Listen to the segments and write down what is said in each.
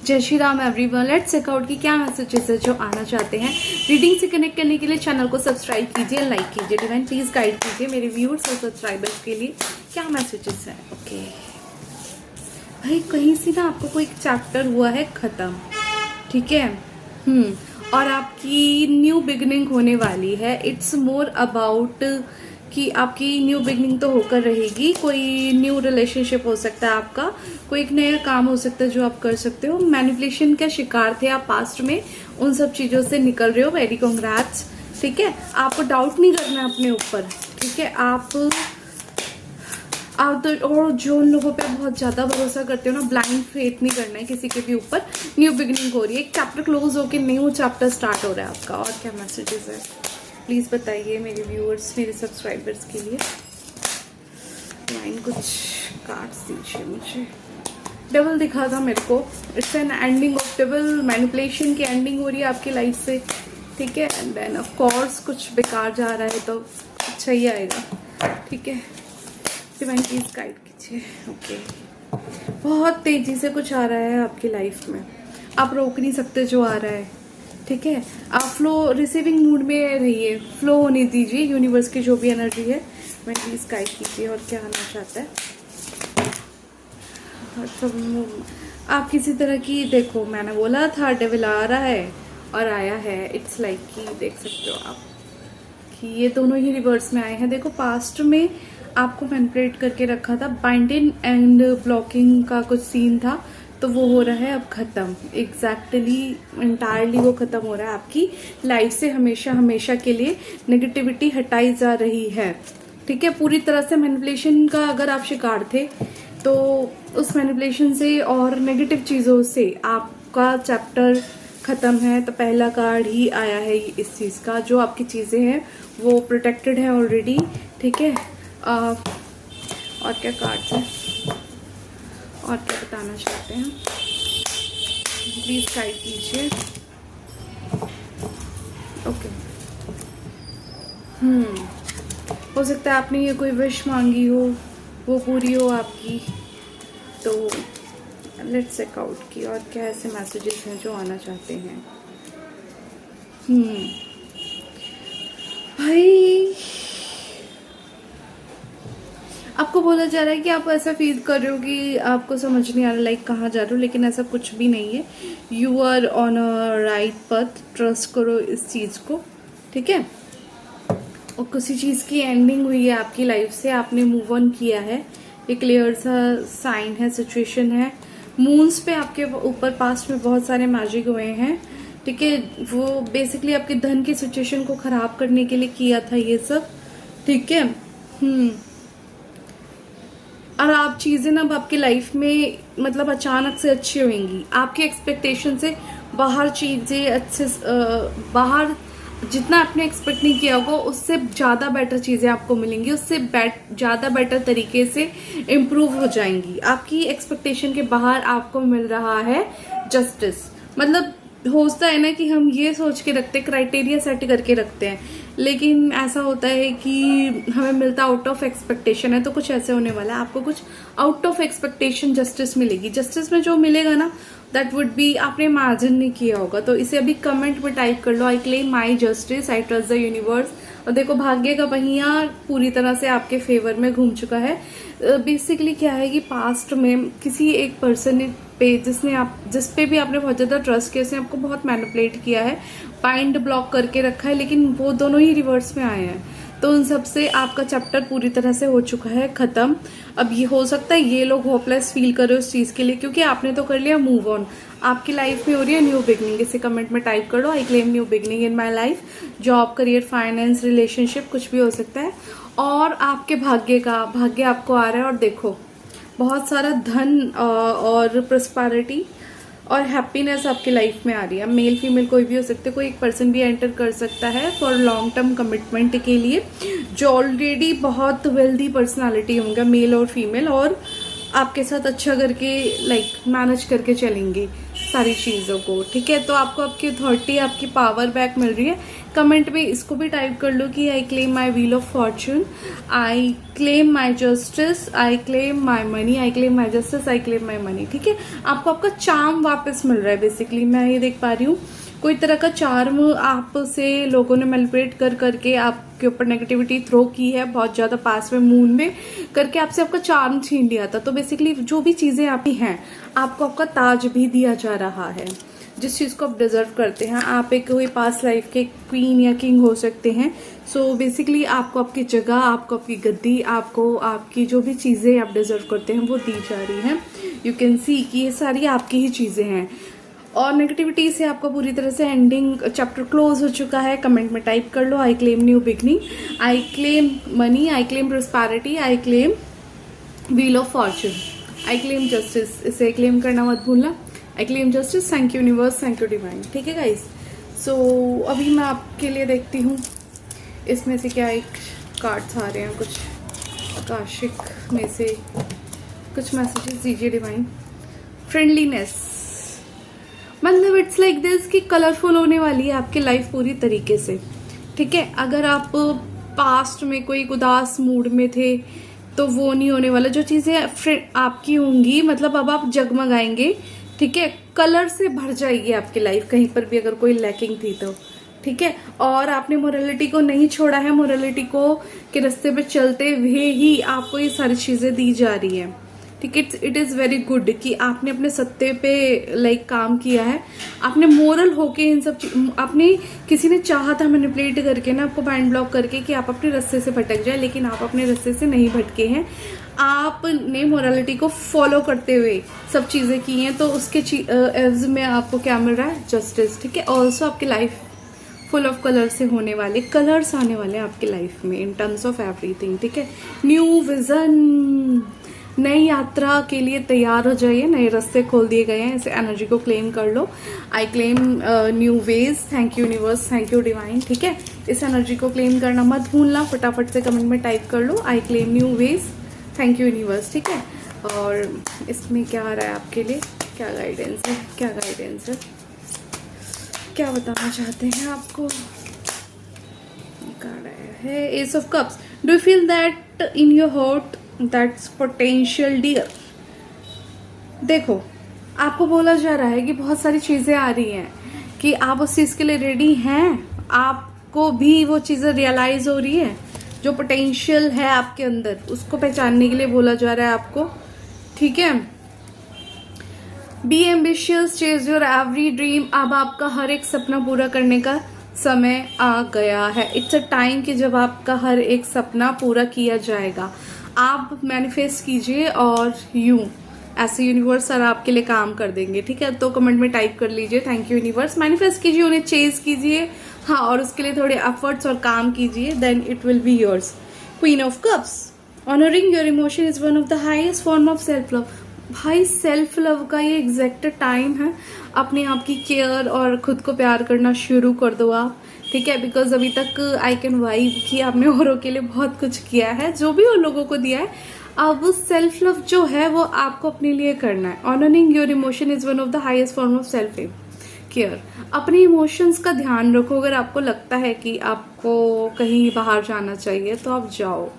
जय Shri Ram everyone. Let's check out की क्या मैसेजेस है जो आना चाहते हैं। रीडिंग से कनेक्ट करने के लिए चैनल को सब्सक्राइब कीजिए, लाइक कीजिए। डिवाइन प्लीज गाइड कीजिए मेरे व्यूअर्स और सब्सक्राइबर्स के लिए क्या मैसेजेस है। ओके भाई, कहीं से ना आपको कोई चैप्टर हुआ है खत्म, ठीक है। और आपकी न्यू बिगिनिंग होने वाली है। इट्स मोर अबाउट कि आपकी न्यू बिगनिंग तो होकर रहेगी। कोई न्यू रिलेशनशिप हो सकता है आपका, कोई एक नया काम हो सकता है जो आप कर सकते हो। मैनिपुलेशन का शिकार थे आप पास्ट में, उन सब चीजों से निकल रहे हो। वेरी कांग्रेट्स, ठीक है। आपको डाउट नहीं करना है अपने ऊपर, ठीक है। आप तो और जो उन लोगों पे बहुत ज्यादा भरोसा करते हो ना, ब्लाइंड फेथ नहीं करना है किसी के भी ऊपर। न्यू बिगनिंग हो रही है, एक चैप्टर क्लोज होकर न्यू चैप्टर स्टार्ट हो रहा है आपका। और क्या मैसेजेस है प्लीज बताइए मेरे व्यूअर्स, मेरे सब्सक्राइबर्स के लिए। लाइन कुछ कार्ड्स दीजिए मुझे। डबल दिखा था मेरे को। It's an ending of double. Manipulation की एंडिंग हो रही है आपकी लाइफ से, ठीक है। एंड देन ऑफ कोर्स कुछ बेकार जा रहा है तो अच्छा ही आएगा, ठीक है। डिवाइन प्लीज गाइड कीजिए। ओके, बहुत तेजी से कुछ आ रहा है आपकी लाइफ में, आप रोक नहीं सकते जो आ रहा है, ठीक है। आप फ्लो रिसीविंग मूड में रहिए, फ्लो होने दीजिए यूनिवर्स की जो भी एनर्जी है। मैं प्लीज गाइड कीजिए और क्या आना चाहता है। तो आप किसी तरह की, देखो मैंने बोला था डेविल आ रहा है और आया है। इट्स लाइक कि देख सकते हो आप कि ये दोनों ही रिवर्स में आए हैं। देखो पास्ट में आपको मैनिपुलेट करके रखा था, बाइंडिंग एंड ब्लॉकिंग का कुछ सीन था, तो वो हो रहा है अब खत्म। एग्जैक्टली इंटायरली वो खत्म हो रहा है आपकी लाइफ से। हमेशा हमेशा के लिए नेगेटिविटी हटाई जा रही है, ठीक है। पूरी तरह से मैनिपुलेशन का अगर आप शिकार थे तो उस मैनिपुलेशन से और नेगेटिव चीजों से आपका चैप्टर खत्म है। तो पहला कार्ड ही आया है इस चीज का, जो आपकी चीजें हैं वो प्रोटेक्टेड है ऑलरेडी, ठीक है। और क्या कार्ड्स हैं और क्या बताना चाहते हैं प्लीज गाइड कीजिए। ओके, हो सकता है आपने ये कोई विश मांगी हो, वो पूरी हो आपकी। तो लेट्स चेक आउट की और क्या ऐसे मैसेजेस हैं जो आना चाहते हैं। भाई, आपको बोला जा रहा है कि आप ऐसा फील कर रहे हो कि आपको समझ नहीं आ रहा लाइक कहाँ जा रहे हो, लेकिन ऐसा कुछ भी नहीं है। You are on a right path. Trust करो इस चीज को, ठीक है। और किसी चीज की एंडिंग हुई है आपकी लाइफ से, आपने मूव ऑन किया है। एक क्लियर सा साइन है, सिचुएशन है। मून्स पे आपके ऊपर पास्ट में बहुत सारे मैजिक हुए हैं, ठीक है। वो बेसिकली आपके धन की सिचुएशन को खराब करने के लिए किया था ये सब, ठीक है। और आप चीजें ना अब आपकी लाइफ में मतलब अचानक से अच्छी होंगी। आपके एक्सपेक्टेशन से बाहर चीजें अच्छे, बाहर जितना आपने एक्सपेक्ट नहीं किया होगा उससे ज्यादा बेटर चीजें आपको मिलेंगी, उससे ज्यादा बेटर तरीके से इम्प्रूव हो जाएंगी। आपकी एक्सपेक्टेशन के बाहर आपको मिल रहा है जस्टिस। मतलब होता है ना कि हम ये सोच के रखते हैं, क्राइटेरिया सेट करके रखते हैं, लेकिन ऐसा होता है कि हमें मिलता आउट ऑफ एक्सपेक्टेशन है। तो कुछ ऐसे होने वाला है, आपको कुछ आउट ऑफ एक्सपेक्टेशन जस्टिस मिलेगी। जस्टिस में जो मिलेगा ना, दैट वुड बी आपने इमेजिन नहीं किया होगा। तो इसे अभी कमेंट में टाइप कर लो, I claim my justice, I trust the universe. और देखो भाग्य का पहिया पूरी तरह से आपके फेवर में घूम चुका है। बेसिकली क्या है कि पास्ट में किसी एक पर्सन पे जिस पे भी आपने बहुत ज्यादा ट्रस्ट किया, उसने आपको बहुत मैनिपुलेट किया है, बाइंड ब्लॉक करके रखा है, लेकिन वो दोनों ही रिवर्स में आए हैं। तो उन सब से आपका चैप्टर पूरी तरह से हो चुका है खत्म। अब ये हो सकता है ये लोग होपलेस फील करे उस चीज के लिए, क्योंकि आपने तो कर लिया मूव ऑन। आपकी लाइफ में हो रही है न्यू बिगनिंग। इसे कमेंट में टाइप कर दो, आई claim new beginning in my life. Job, career, finance, relationship, कुछ भी हो सकता है। और आपके भाग्य आपको आ रहा है। और देखो बहुत सारा धन और प्रॉस्पेरिटी और हैप्पीनेस आपकी लाइफ में आ रही है। मेल फीमेल कोई भी हो सकते, कोई एक पर्सन भी एंटर कर सकता है फॉर लॉन्ग टर्म कमिटमेंट के लिए, जो ऑलरेडी बहुत वेल्दी पर्सनालिटी होंगे, मेल और फीमेल, और आपके साथ अच्छा करके लाइक मैनेज करके चलेंगे। सारी चीज़ों को, ठीक है। तो आपको आपकी अथॉरिटी, आपकी पावर बैक मिल रही है। कमेंट में इसको भी टाइप कर लो कि आई claim my wheel of fortune, I claim my justice, I claim my money, I claim my justice, I claim my money, ठीक है। आपको आपका चार्म वापस मिल रहा है। बेसिकली मैं ये देख पा रही हूँ कोई तरह का चार्म आपसे लोगों ने मैनिपुलेट कर करके आपके ऊपर नेगेटिविटी थ्रो की है, बहुत ज्यादा पास में मून में करके आपसे आपका चार्म छीन लिया था। तो बेसिकली जो भी चीजें आपकी हैं, आपको आपका ताज भी दिया जा रहा है, जिस चीज को आप डिजर्व करते हैं। आप एक कोई पास्ट लाइफ के क्वीन या किंग हो सकते हैं। सो बेसिकली आपको आपकी जगह, आपको आपकी गद्दी, आपको आपकी जो भी चीजें आप डिजर्व करते हैं वो दी जा रही हैं। यू कैन सी कि ये सारी आपकी ही चीजें हैं और नेगेटिविटी से आपका पूरी तरह से एंडिंग चैप्टर क्लोज हो चुका है। कमेंट में टाइप कर लो I claim new beginning, I claim money, I claim prosperity, I claim wheel of fortune, I claim justice. इसे क्लेम करना मत भूलना। I claim justice, thank you universe, thank you divine, ठीक है गाइज। सो अभी मैं आपके लिए देखती हूँ इसमें से क्या एक कार्ड्स आ रहे हैं, कुछ आकाशिक में से कुछ मैसेजेस दीजिए डिवाइन। फ्रेंडलीनेस, मतलब इट्स लाइक दिस कि कलरफुल होने वाली है आपकी लाइफ पूरी तरीके से, ठीक है। अगर आप पास्ट में कोई उदास मूड में थे तो वो नहीं होने वाला। जो चीजें आपकी होंगी, मतलब अब आप जगमगाएंगे, ठीक है। कलर से भर जाएगी आपकी लाइफ, कहीं पर भी अगर कोई लैकिंग थी तो, ठीक है। और आपने मोरालिटी को नहीं छोड़ा है, मोरालिटी को के रास्ते पे चलते हुए ही आपको ये सारी चीजें दी जा रही है, ठीक है। इट इज वेरी गुड कि आपने अपने सत्ते पे लाइक काम किया है। आपने मोरल होके इन सब आपने, किसी ने चाहा था मैनिपुलेट करके ना आपको माइंड ब्लॉक करके कि आप अपने रास्ते से भटक जाए, लेकिन आप अपने रास्ते से नहीं भटके हैं। आपने मोरालिटी को फॉलो करते हुए सब चीजें की हैं, तो उसके एवज में आपको क्या मिल रहा है? जस्टिस, ठीक है। ऑल्सो आपकी लाइफ फुल ऑफ कलर से होने वाले, कलर्स आने वाले हैं आपकी लाइफ में इन टर्म्स ऑफ एवरीथिंग, ठीक है। न्यू विजन, नई यात्रा के लिए तैयार हो जाइए, नए रास्ते खोल दिए गए हैं। इस एनर्जी को क्लेम कर लो। I claim new ways, thank you universe, thank you divine, ठीक है। इस एनर्जी को क्लेम करना मत भूलना। फटाफट से कमेंट में टाइप कर लो I claim new ways, thank you universe, ठीक है। और इसमें क्या आ रहा है आपके लिए, क्या गाइडेंस है, क्या गाइडेंस है, क्या बताना चाहते हैं आपको? है ace of cups. Do you feel that in your heart that's potential dear? देखो, आपको बोला जा रहा है कि बहुत सारी चीजें आ रही हैं कि आप उस चीज के लिए रेडी हैं, आपको भी वो चीजें रियलाइज हो रही है। जो पोटेंशियल है आपके अंदर, उसको पहचानने के लिए बोला जा रहा है आपको, ठीक है। Be ambitious, chase your every dream. अब आपका हर एक सपना पूरा करने का समय आ गया है। इट्स अ टाइम कि जब आपका हर एक सपना पूरा किया जाएगा। आप मैनिफेस्ट कीजिए और यूं ऐसे यूनिवर्स सर आपके लिए काम कर देंगे, ठीक है। तो कमेंट में टाइप कर लीजिए थैंक यू यूनिवर्स। मैनिफेस्ट कीजिए, उन्हें चेज कीजिए, हाँ, और उसके लिए थोड़े एफर्ट्स और काम कीजिए, then it will be yours. Queen of cups, honouring your emotion is one of the highest form of self love. भाई सेल्फ लव का ये एग्जैक्ट टाइम है। अपने आप की केयर और खुद को प्यार करना शुरू कर दो आप, ठीक है। बिकॉज अभी तक आई कैन वाइब कि आपने औरों के लिए बहुत कुछ किया है, जो भी और लोगों को दिया है। अब सेल्फ लव जो है वो आपको अपने लिए करना है। Honouring your emotion is one of the highest form of self care. अपने इमोशंस का ध्यान रखो। अगर आपको लगता है कि आपको कहीं बाहर जाना चाहिए तो आप जाओ।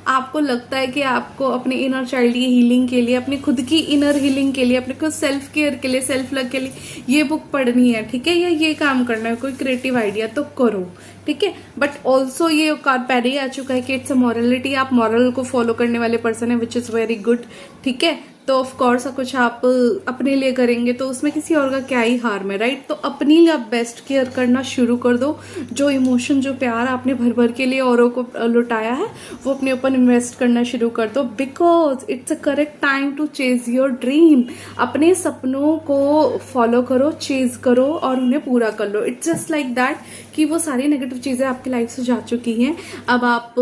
आपको लगता है कि आपको अपने इनर चाइल्ड की हीलिंग के लिए, अपनी खुद की इनर हीलिंग के लिए, अपने खुद सेल्फ केयर के लिए, सेल्फ लव के लिए ये बुक पढ़नी है, ठीक है, या ये काम करना है, कोई क्रिएटिव आइडिया तो करो, ठीक है। बट ऑल्सो ये कार्ड पहले ही आ चुका है कि इट्स अ मॉरलिटी। आप मॉरल को फॉलो करने वाले पर्सन है, विच इज वेरी गुड, ठीक है। तो ऑफ कोर्स कुछ आप अपने लिए करेंगे तो उसमें किसी और का क्या ही हार्म है, राइट। तो अपनी लिए आप बेस्ट केयर करना शुरू कर दो। जो इमोशन, जो प्यार आपने भर भर के लिए औरों को लुटाया है, वो अपने ऊपर इन्वेस्ट करना शुरू कर दो। Because it's a correct time to chase your dream. अपने सपनों को फॉलो करो, चेज करो और उन्हें पूरा कर लो। इट्स जस्ट लाइक दैट कि वो सारी नेगेटिव चीजें आपकी लाइफ से जा चुकी हैं। अब आप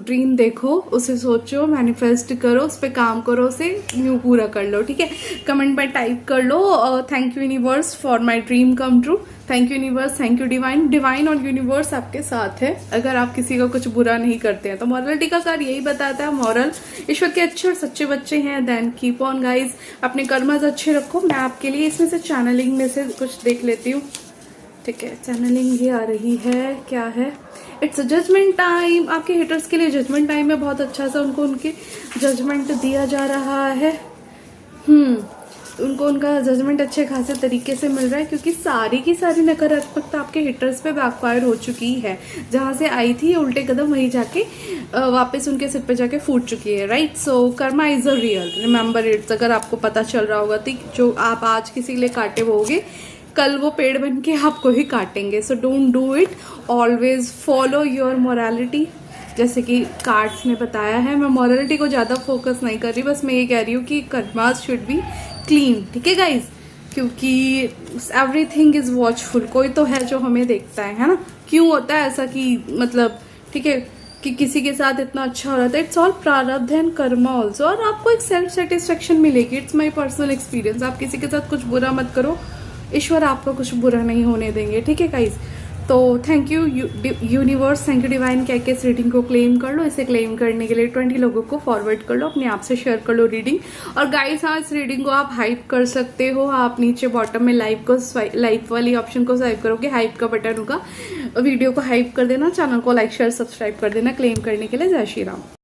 ड्रीम देखो, उसे सोचो, मैनिफेस्ट करो, उस पर काम करो, उसे न्यू पूरा कर लो, ठीक है। कमेंट में टाइप कर लो thank you universe for my dream come true, thank you universe, thank you divine. Divine और यूनिवर्स आपके साथ है अगर आप किसी का कुछ बुरा नहीं करते हैं। तो मॉरलिटी का कार्ड यही बताता है, मॉरल ईश्वर के अच्छे और सच्चे बच्चे हैं, देन कीप ऑन गाइज, अपने कर्मज अच्छे रखो। मैं आपके लिए इसमें से चैनलिंग में से कुछ देख लेती हूँ, ठीक है। चैनलिंग ये आ रही है, क्या है, इट्स जजमेंट टाइम। आपके हेटर्स के लिए जजमेंट टाइम है, बहुत अच्छा सा उनको उनके जजमेंट दिया जा रहा है। उनको उनका जजमेंट अच्छे खासे तरीके से मिल रहा है, क्योंकि सारी की सारी नकारात्मकता आपके हिटर्स पे बैकफायर हो चुकी है। जहां से आई थी उल्टे कदम वहीं जाके वापस उनके सिर पे जाके फूट चुकी है, right. So Karma is a real, remember it's. अगर आपको पता चल रहा होगा तो जो आप आज किसी के लिए काटे होगे, कल वो पेड़ बन के आपको ही काटेंगे। So don't do it, always follow your morality. जैसे कि कार्ड्स ने बताया है, मैं मोरालिटी को ज्यादा फोकस नहीं कर रही, बस मैं ये कह रही हूँ कि कर्मास शुड बी क्लीन, ठीक है गाइज, क्योंकि एवरीथिंग इज वॉचफुल। कोई तो है जो हमें देखता है ना। क्यों होता है ऐसा कि मतलब, ठीक है, कि किसी के साथ इतना अच्छा हो रहा था। इट्स ऑल प्रारब्ध एंड कर्मा ऑल्सो, और आपको एक सेल्फ सेटिस्फेक्शन मिलेगी। It's my personal experience. आप किसी के साथ कुछ बुरा मत करो, ईश्वर आपको कुछ बुरा नहीं होने देंगे, ठीक है गाइज। तो thank you universe, thank you divine. कह के इस रीडिंग को क्लेम कर लो। इसे क्लेम करने के लिए 20 लोगों को फॉरवर्ड कर लो, अपने आप से शेयर कर लो रीडिंग। और गाइस हाँ, इस रीडिंग को आप हाइप कर सकते हो। आप नीचे बॉटम में लाइक वाली ऑप्शन को स्वाइप करोगे, हाइप का बटन होगा, वीडियो को हाइप कर देना, चैनल को लाइक शेयर सब्सक्राइब कर देना। क्लेम करने के लिए जय श्री राम।